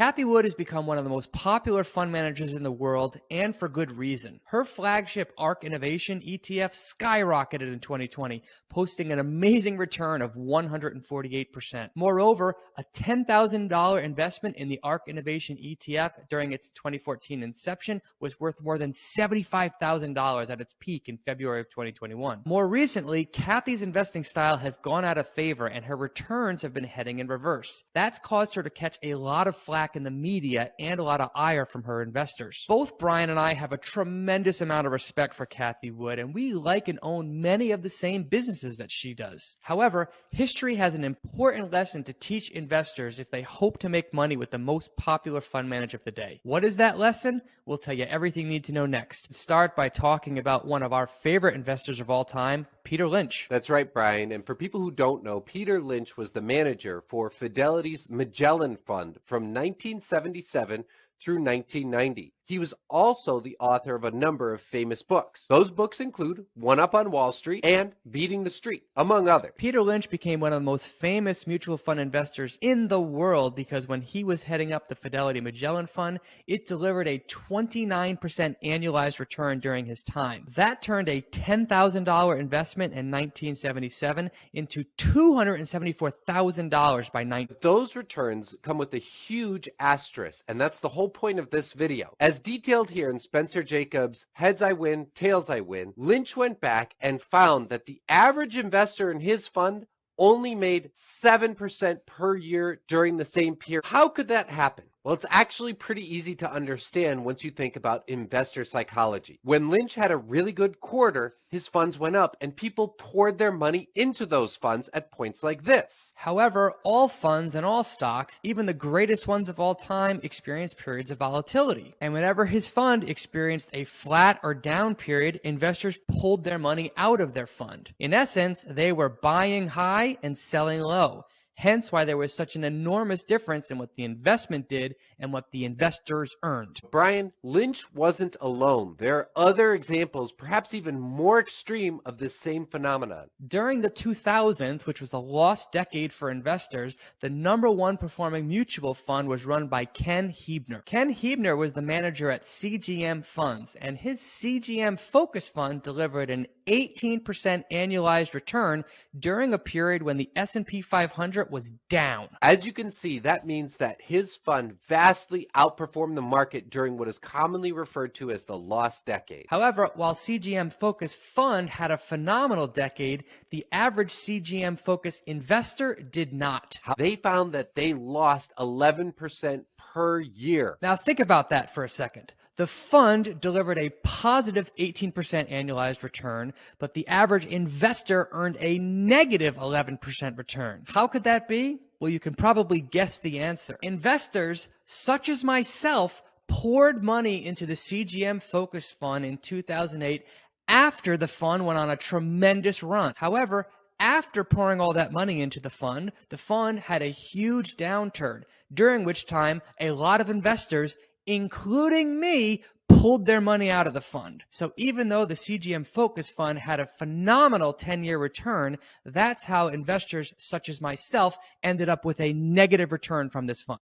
Cathie Wood has become one of the most popular fund managers in the world, and for good reason. Her flagship ARK Innovation ETF skyrocketed in 2020, posting an amazing return of 148%. Moreover, a $10,000 investment in the ARK Innovation ETF during its 2014 inception was worth more than $75,000 at its peak in February of 2021. More recently, Cathie's investing style has gone out of favor, and her returns have been heading in reverse. That's caused her to catch a lot of flack in the media and a lot of ire from her investors. Both Brian and I have a tremendous amount of respect for Cathie Wood, and we like and own many of the same businesses that she does. However, history has an important lesson to teach investors if they hope to make money with the most popular fund manager of the day. What is that lesson? We'll tell you everything you need to know next. Start by talking about one of our favorite investors of all time, Peter Lynch. That's right, Brian. And for people who don't know, Peter Lynch was the manager for Fidelity's Magellan Fund from 1977 through 1990. He was also the author of a number of famous books. Those books include One Up on Wall Street and Beating the Street, among others. Peter Lynch became one of the most famous mutual fund investors in the world because when he was heading up the Fidelity Magellan Fund, it delivered a 29% annualized return during his time. That turned a $10,000 investment in 1977 into $274,000 by 19. Those returns come with a huge asterisk, and that's the whole point of this video. As detailed here in Spencer Jacobs' Heads I Win, Tails I Win, Lynch went back and found that the average investor in his fund only made 7% per year during the same period. How could that happen? Well, it's actually pretty easy to understand once you think about investor psychology. When Lynch had a really good quarter, his funds went up and people poured their money into those funds at points like this. However, all funds and all stocks, even the greatest ones of all time, experience periods of volatility. And whenever his fund experienced a flat or down period, investors pulled their money out of their fund. In essence, they were buying high and selling low. Hence why there was such an enormous difference in what the investment did and what the investors earned. Brian, Lynch wasn't alone. There are other examples, perhaps even more extreme, of this same phenomenon. During the 2000s, which was a lost decade for investors, the number one performing mutual fund was run by Ken Heebner. Ken Heebner was the manager at CGM Funds, and his CGM Focus Fund delivered an 18% annualized return during a period when the S&P 500 was down. As you can see, that means that his fund vastly outperformed the market during what is commonly referred to as the lost decade. However, while CGM Focus Fund had a phenomenal decade, the average CGM Focus investor did not. They found that they lost 11% per year. Now think about that for a second. The fund delivered a positive 18% annualized return, but the average investor earned a negative 11% return. How could that be? Well, you can probably guess the answer. Investors, such as myself, poured money into the CGM Focus Fund in 2008 after the fund went on a tremendous run. However, after pouring all that money into the fund had a huge downturn, during which time a lot of investors, including me, pulled their money out of the fund. So even though the CGM Focus Fund had a phenomenal 10-year return, that's how investors such as myself ended up with a negative return from this fund.